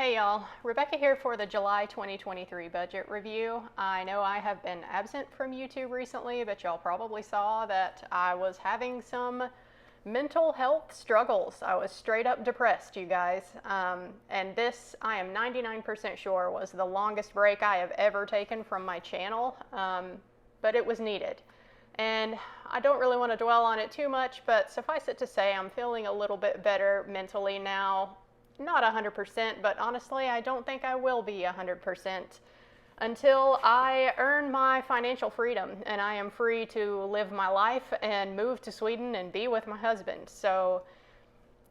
Hey y'all, Rebecca here for the July 2023 budget review. I know I have been absent from YouTube recently, but y'all probably saw that I was having some mental health struggles. I was straight up depressed, you guys. And this, I am 99% sure, was the longest break I have ever taken from my channel, but it was needed. And I don't really want to dwell on it too much, but suffice it to say, I'm feeling a little bit better mentally now. Not 100%, but honestly, I don't think I will be 100% until I earn my financial freedom and I am free to live my life and move to Sweden and be with my husband. So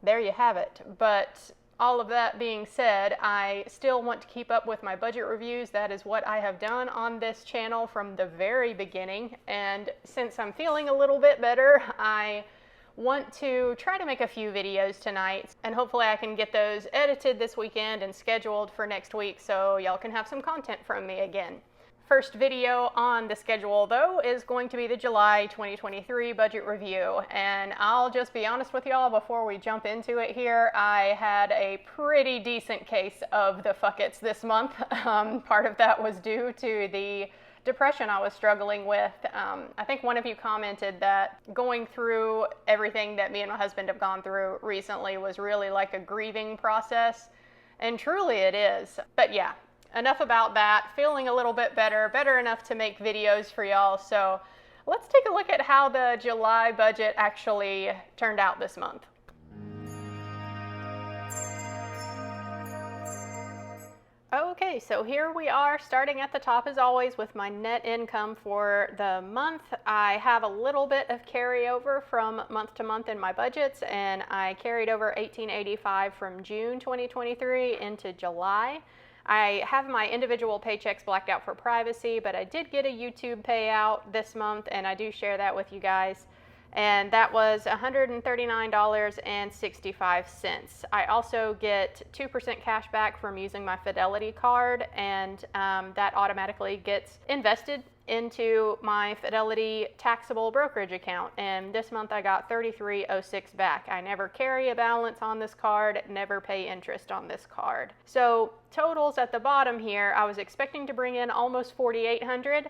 there you have it. But all of that being said, I still want to keep up with my budget reviews. That is what I have done on this channel from the very beginning. And since I'm feeling a little bit better, I want to try to make a few videos tonight, and hopefully I can get those edited this weekend and scheduled for next week so y'all can have some content from me again. First video on the schedule though is going to be the July 2023 budget review, and I'll just be honest with y'all before we jump into it here. I had a pretty decent case of the fuck-its this month. Part of that was due to the depression I was struggling with. I think one of you commented that going through everything that me and my husband have gone through recently was really like a grieving process, and truly it is. But yeah, enough about that. Feeling a little bit better enough to make videos for y'all. So let's take a look at how the July budget actually turned out this month. Okay, so here we are, starting at the top as always with my net income for the month. I have a little bit of carryover from month to month in my budgets, and I carried over $18.85 from June 2023 into July. I have my individual paychecks blacked out for privacy, but I did get a YouTube payout this month, and I do share that with you guys. And that was $139.65. I also get 2% cash back from using my Fidelity card, and that automatically gets invested into my Fidelity taxable brokerage account. And this month I got $33.06 back. I never carry a balance on this card, never pay interest on this card. So totals at the bottom here, I was expecting to bring in almost $4,800.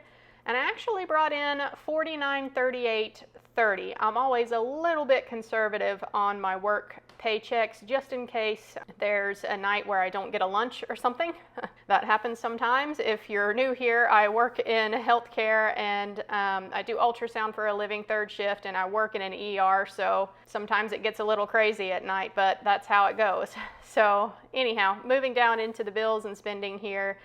And I actually brought in $49.38.30. I'm always a little bit conservative on my work paychecks just in case there's a night where I don't get a lunch or something. That happens sometimes. If you're new here, I work in healthcare, and I do ultrasound for a living, third shift, and I work in an ER, so sometimes it gets a little crazy at night, but that's how it goes. So anyhow, moving down into the bills and spending here,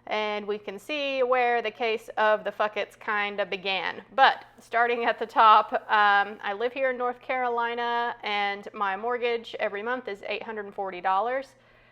and we can see where the case of the fuck-its kind of began. But starting at the top, I live here in North Carolina, and my mortgage every month is $840.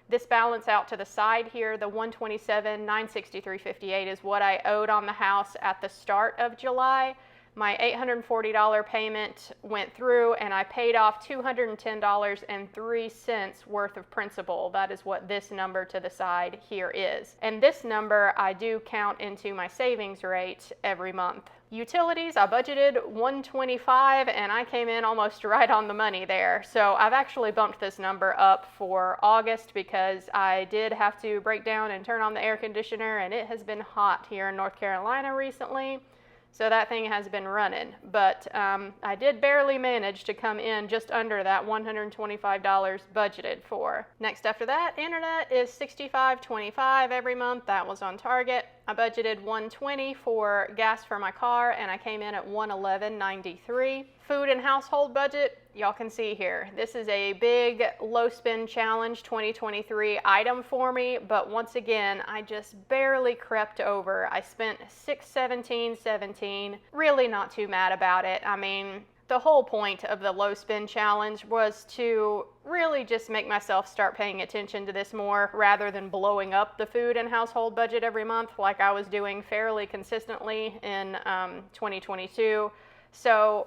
This balance out to the side here, the $127,963.58 is what I owed on the house at the start of July. My $840 payment went through, and I paid off $210.03 worth of principal. That is what this number to the side here is. And this number I do count into my savings rate every month. Utilities, I budgeted $125, and I came in almost right on the money there. So I've actually bumped this number up for August because I did have to break down and turn on the air conditioner, and it has been hot here in North Carolina recently. So that thing has been running, but I did barely manage to come in just under that $125 budgeted for. Next after that, internet is $65.25 every month. That was on target. I budgeted $120 for gas for my car, and I came in at $111.93. Food and household budget, y'all can see here. This is a big low spend challenge 2023 item for me, but once again, I just barely crept over. I spent $617.17. Really not too mad about it. I mean, the whole point of the low spend challenge was to really just make myself start paying attention to this more rather than blowing up the food and household budget every month like I was doing fairly consistently in 2022. So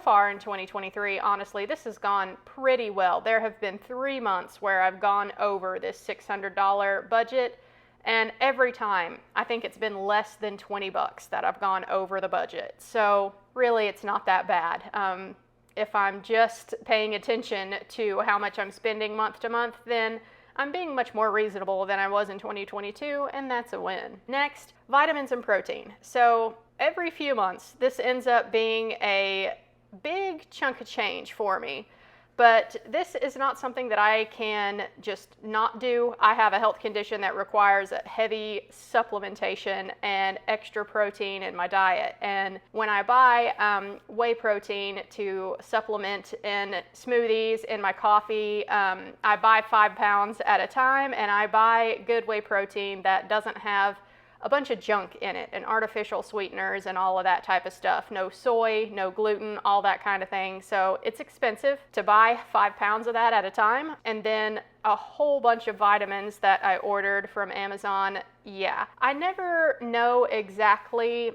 far in 2023, honestly, this has gone pretty well. There have been 3 months where I've gone over this $600 budget, and every time I think it's been less than 20 bucks that I've gone over the budget. So really, it's not that bad. If I'm just paying attention to how much I'm spending month to month, then I'm being much more reasonable than I was in 2022, and that's a win. Next, vitamins and protein. So every few months, this ends up being a big chunk of change for me. But this is not something that I can just not do. I have a health condition that requires a heavy supplementation and extra protein in my diet. And when I buy whey protein to supplement in smoothies, in my coffee, I buy 5 pounds at a time, and I buy good whey protein that doesn't have a bunch of junk in it and artificial sweeteners and all of that type of stuff. No soy, no gluten, all that kind of thing. So it's expensive to buy 5 pounds of that at a time. And then a whole bunch of vitamins that I ordered from Amazon. Yeah, I never know exactly.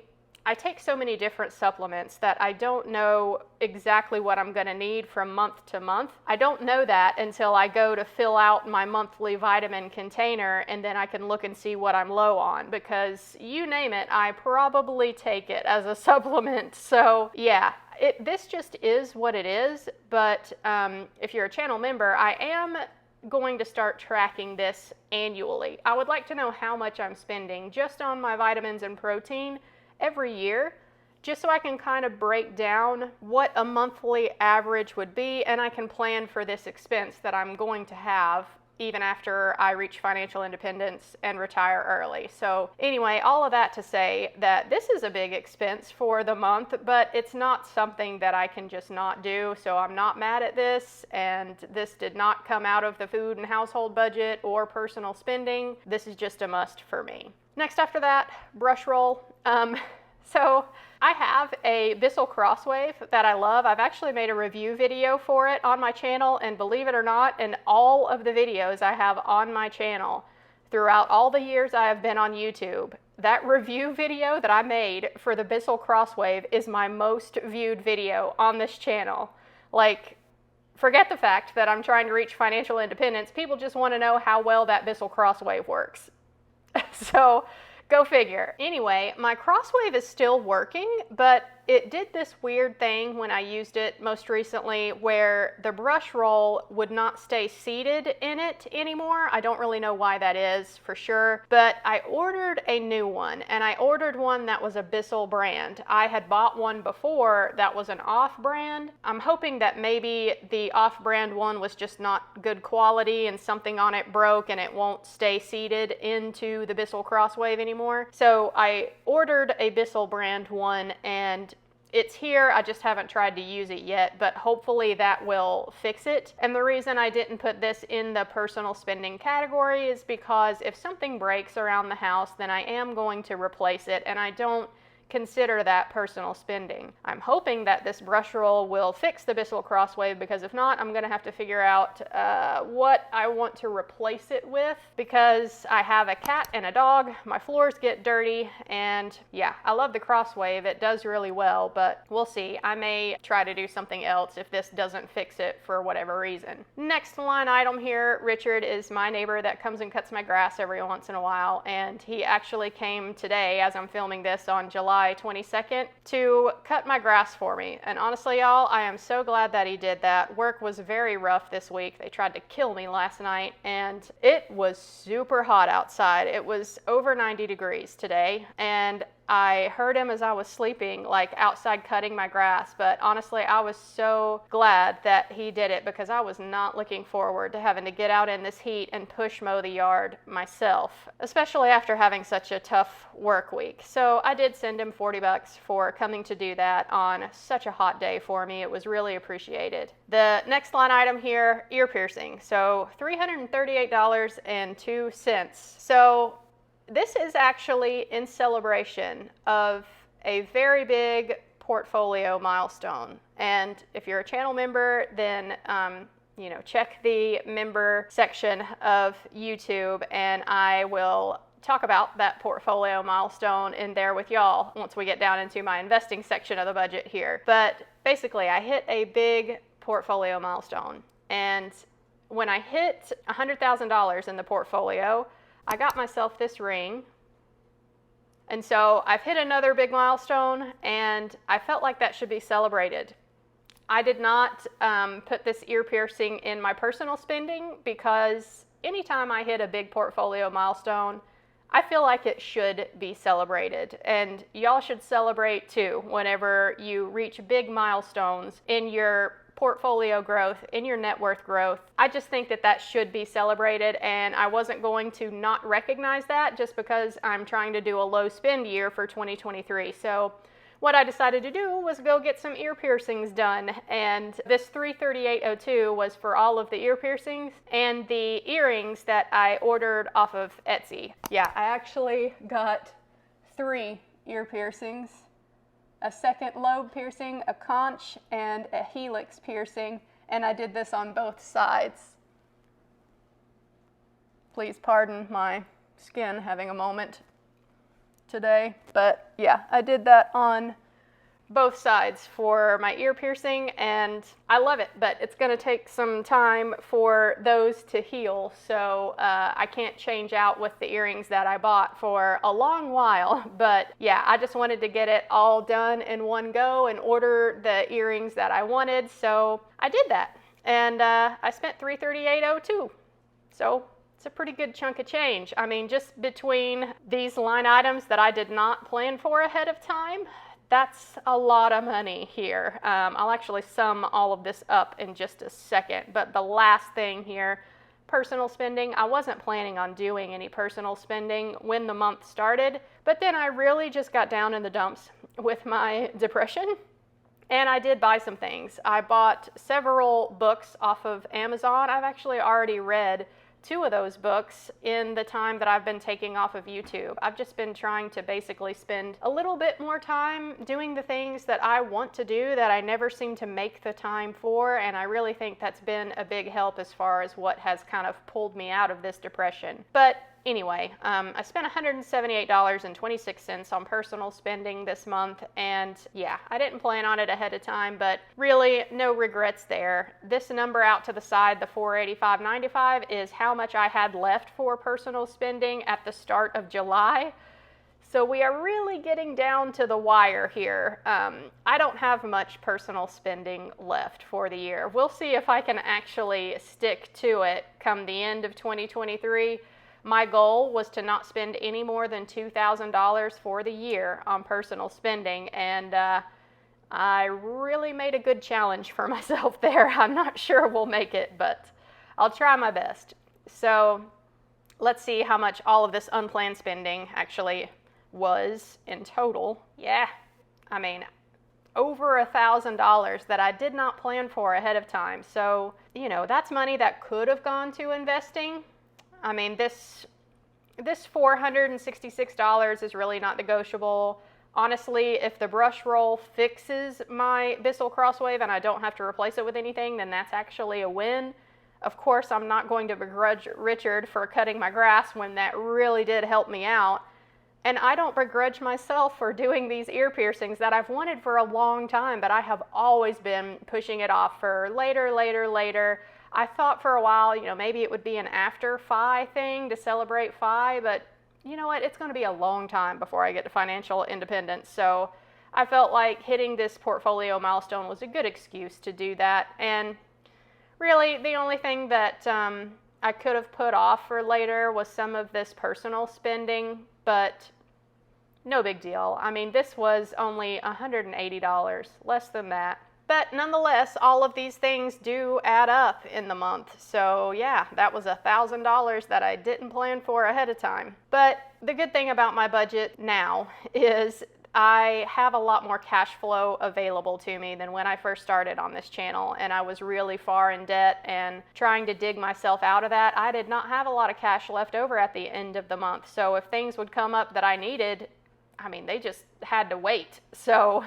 I take so many different supplements that I don't know exactly what I'm going to need from month to month. I don't know that until I go to fill out my monthly vitamin container, and then I can look and see what I'm low on, because you name it, I probably take it as a supplement. So yeah, this just is what it is. But if you're a channel member, I am going to start tracking this annually. I would like to know how much I'm spending just on my vitamins and protein every year, just so I can kind of break down what a monthly average would be, and I can plan for this expense that I'm going to have even after I reach financial independence and retire early. So anyway, all of that to say that this is a big expense for the month, but it's not something that I can just not do. So I'm not mad at this, and this did not come out of the food and household budget or personal spending. This is just a must for me. Next after that, brush roll. So I have a Bissell Crosswave that I love. I've actually made a review video for it on my channel, and believe it or not, in all of the videos I have on my channel throughout all the years I have been on YouTube, that review video that I made for the Bissell Crosswave is my most viewed video on this channel. Like, forget the fact that I'm trying to reach financial independence. People just want to know how well that Bissell Crosswave works. So go figure. Anyway, my Crosswave is still working, but it did this weird thing when I used it most recently where the brush roll would not stay seated in it anymore. I don't really know why that is for sure, but I ordered a new one, and I ordered one that was a Bissell brand. I had bought one before that was an off-brand. I'm hoping that maybe the off-brand one was just not good quality and something on it broke and it won't stay seated into the Bissell Crosswave anymore. So I ordered a Bissell brand one, and it's here. I just haven't tried to use it yet, but hopefully that will fix it. And the reason I didn't put this in the personal spending category is because if something breaks around the house, then I am going to replace it, and I don't consider that personal spending. I'm hoping that this brush roll will fix the Bissell Crosswave, because if not, I'm going to have to figure out what I want to replace it with, because I have a cat and a dog. My floors get dirty, and yeah, I love the Crosswave. It does really well, but we'll see. I may try to do something else if this doesn't fix it for whatever reason. Next line item here, Richard is my neighbor that comes and cuts my grass every once in a while, and he actually came today, as I'm filming this on July 22nd, to cut my grass for me. And honestly, y'all, I am so glad that he did that. Work was very rough this week. They tried to kill me last night, and it was super hot outside. It was over 90 degrees today, and I heard him as I was sleeping, like outside cutting my grass. But honestly, I was so glad that he did it, because I was not looking forward to having to get out in this heat and push mow the yard myself, especially after having such a tough work week. So I did send him $40 for coming to do that on such a hot day for me. It was really appreciated. The next line item here, ear piercing. So $338.02. So this is actually in celebration of a very big portfolio milestone. And if you're a channel member, then check the member section of YouTube, and I will talk about that portfolio milestone in there with y'all once we get down into my investing section of the budget here. But basically, I hit a big portfolio milestone, and when I hit $100,000 in the portfolio, I got myself this ring. And so I've hit another big milestone, and I felt like that should be celebrated. I did not put this ear piercing in my personal spending, because anytime I hit a big portfolio milestone, I feel like it should be celebrated, and y'all should celebrate too whenever you reach big milestones in your portfolio growth, in your net worth growth. I just think that that should be celebrated, and I wasn't going to not recognize that just because I'm trying to do a low spend year for 2023. So what I decided to do was go get some ear piercings done, and this $338.02 was for all of the ear piercings and the earrings that I ordered off of Etsy. Yeah, I actually got 3 ear piercings, a second lobe piercing, a conch, and a helix piercing, and I did this on both sides. Please pardon my skin having a moment today, but yeah, I did that on both sides for my ear piercing, and I love it, but it's going to take some time for those to heal, so I can't change out with the earrings that I bought for a long while. But yeah, I just wanted to get it all done in one go and order the earrings that I wanted, so I did that, and I spent $338.02. So it's a pretty good chunk of change. I mean, just between these line items that I did not plan for ahead of time, that's a lot of money here. I'll actually sum all of this up in just a second, but the last thing here, personal spending. I wasn't planning on doing any personal spending when the month started, but then I really just got down in the dumps with my depression, and I did buy some things. I bought several books off of Amazon. I've actually already read 2 of those books in the time that I've been taking off of YouTube. I've just been trying to basically spend a little bit more time doing the things that I want to do that I never seem to make the time for, and I really think that's been a big help as far as what has kind of pulled me out of this depression. But anyway, I spent $178.26 on personal spending this month, and yeah, I didn't plan on it ahead of time, but really no regrets there. This number out to the side, the $485.95, is how much I had left for personal spending at the start of July. So we are really getting down to the wire here. I don't have much personal spending left for the year. We'll see if I can actually stick to it come the end of 2023. My goal was to not spend any more than $2,000 for the year on personal spending, and I really made a good challenge for myself there. I'm not sure we'll make it, but I'll try my best. So let's see how much all of this unplanned spending actually was in total. Yeah, I mean, over $1,000 that I did not plan for ahead of time. So, you know, that's money that could have gone to investing. I mean, this $466 is really not negotiable. Honestly, if the brush roll fixes my Bissell Crosswave and I don't have to replace it with anything, then that's actually a win. Of course, I'm not going to begrudge Richard for cutting my grass when that really did help me out. And I don't begrudge myself for doing these ear piercings that I've wanted for a long time, but I have always been pushing it off for later. I thought for a while, you know, maybe it would be an after Phi thing to celebrate Phi, but you know what? It's going to be a long time before I get to financial independence. So I felt like hitting this portfolio milestone was a good excuse to do that. And really, the only thing that I could have put off for later was some of this personal spending, but no big deal. I mean, this was only $180, less than that. But nonetheless, all of these things do add up in the month. So yeah, that was $1,000 that I didn't plan for ahead of time. But the good thing about my budget now is I have a lot more cash flow available to me than when I first started on this channel, and I was really far in debt and trying to dig myself out of that. I did not have a lot of cash left over at the end of the month. So if things would come up that I needed, I mean, they just had to wait. So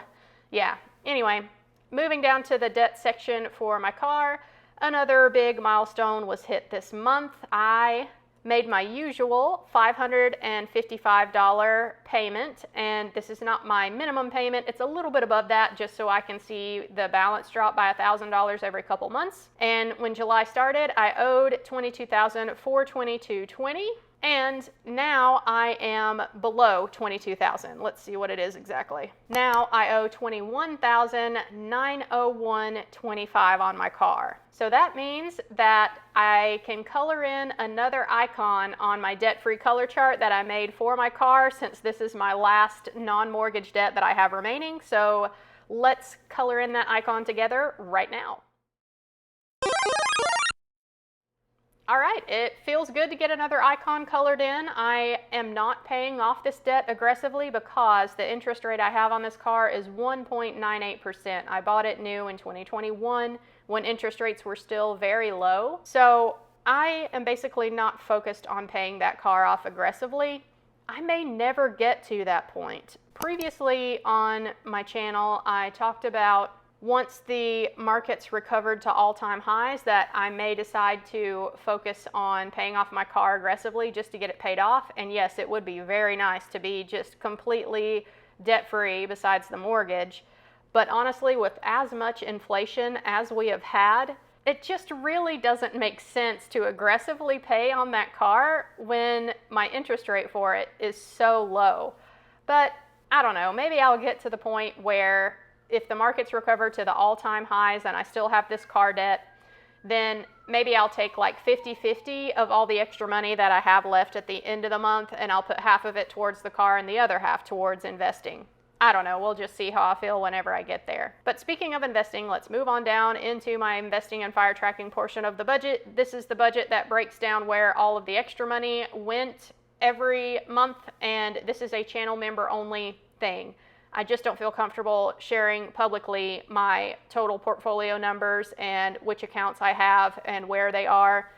yeah, anyway. Moving down to the debt section for my car, another big milestone was hit this month. I made my usual $555 payment, and this is not my minimum payment. It's a little bit above that just so I can see the balance drop by $1,000 every couple months. And when July started, I owed $22,422.20. And now I am below $22,000. Let's see what it is exactly. Now I owe $21,901.25 on my car. So that means that I can color in another icon on my debt-free color chart that I made for my car, since this is my last non-mortgage debt that I have remaining. So let's color in that icon together right now. All right, it feels good to get another icon colored in. I am not paying off this debt aggressively because the interest rate I have on this car is 1.98%. I bought it new in 2021 when interest rates were still very low. So I am basically not focused on paying that car off aggressively. I may never get to that point. Previously on my channel, I talked about once the markets recovered to all-time highs that I may decide to focus on paying off my car aggressively just to get it paid off. And yes, it would be very nice to be just completely debt-free besides the mortgage. But honestly, with as much inflation as we have had, it just really doesn't make sense to aggressively pay on that car when my interest rate for it is so low. But I don't know, maybe I'll get to the point where if the markets recover to the all-time highs and I still have this car debt, then maybe I'll take like 50-50 of all the extra money that I have left at the end of the month, and I'll put half of it towards the car and the other half towards investing. I don't know, we'll just see how I feel whenever I get there. But speaking of investing, let's move on down into my investing and fire tracking portion of the budget. This is the budget that breaks down where all of the extra money went every month, and this is a channel member only thing. I just don't feel comfortable sharing publicly my total portfolio numbers and which accounts I have and where they are,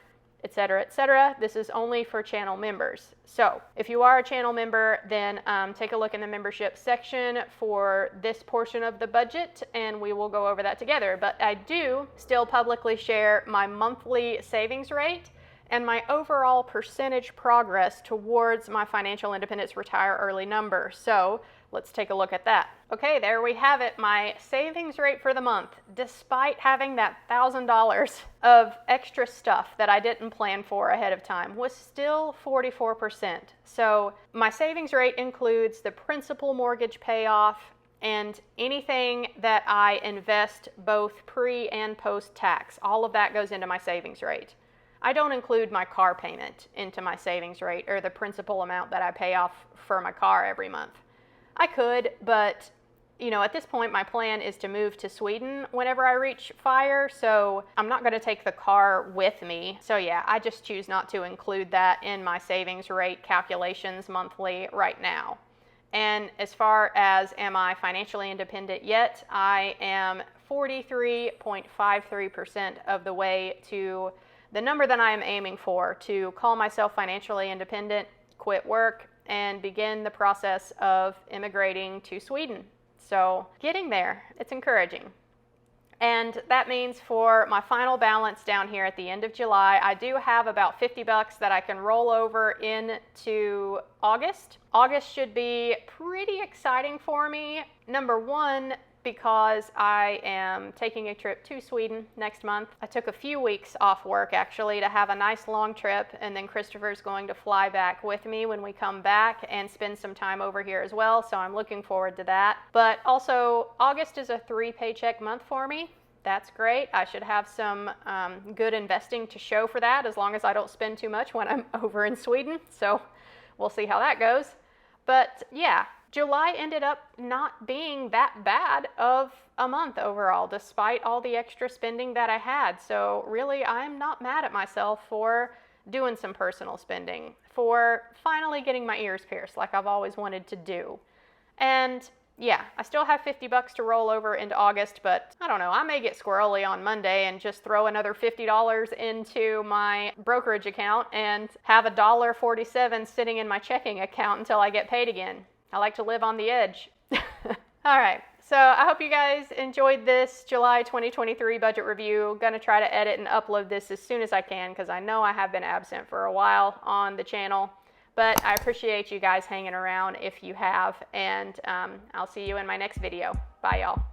etc., etc. This is only for channel members. So if you are a channel member, then take a look in the membership section for this portion of the budget, and we will go over that together. But I do still publicly share my monthly savings rate and my overall percentage progress towards my financial independence retire early number. So let's take a look at that. Okay, there we have it. My savings rate for the month, despite having that $1,000 of extra stuff that I didn't plan for ahead of time, was still 44%. So my savings rate includes the principal mortgage payoff and anything that I invest both pre and post tax. All of that goes into my savings rate. I don't include my car payment into my savings rate, or the principal amount that I pay off for my car every month. I could, but you know, at this point my plan is to move to Sweden whenever I reach fire, so I'm not going to take the car with me. So yeah, I just choose not to include that in my savings rate calculations monthly right now. And as far as am I financially independent yet, I am 43.53% of the way to the number that I am aiming for, to call myself financially independent, quit work, and begin the process of immigrating to Sweden. So getting there, it's encouraging. And that means for my final balance down here at the end of July, I do have about $50 that I can roll over into August. August should be pretty exciting for me. Number one, because I am taking a trip to Sweden next month. I took a few weeks off work actually to have a nice long trip, and then Christopher's going to fly back with me when we come back and spend some time over here as well, so I'm looking forward to that. But also, August is a 3 paycheck month for me. That's great. I should have some good investing to show for that, as long as I don't spend too much when I'm over in Sweden, so we'll see how that goes. But yeah, July ended up not being that bad of a month overall, despite all the extra spending that I had. So really, I'm not mad at myself for doing some personal spending, for finally getting my ears pierced like I've always wanted to do. And yeah, I still have $50 to roll over into August, but I don't know, I may get squirrely on Monday and just throw another $50 into my brokerage account and have $1.47 sitting in my checking account until I get paid again. I like to live on the edge. All right, so I hope you guys enjoyed this July 2023 budget review. Gonna try to edit and upload this as soon as I can, because I know I have been absent for a while on the channel. But I appreciate you guys hanging around if you have, and I'll see you in my next video. Bye, y'all.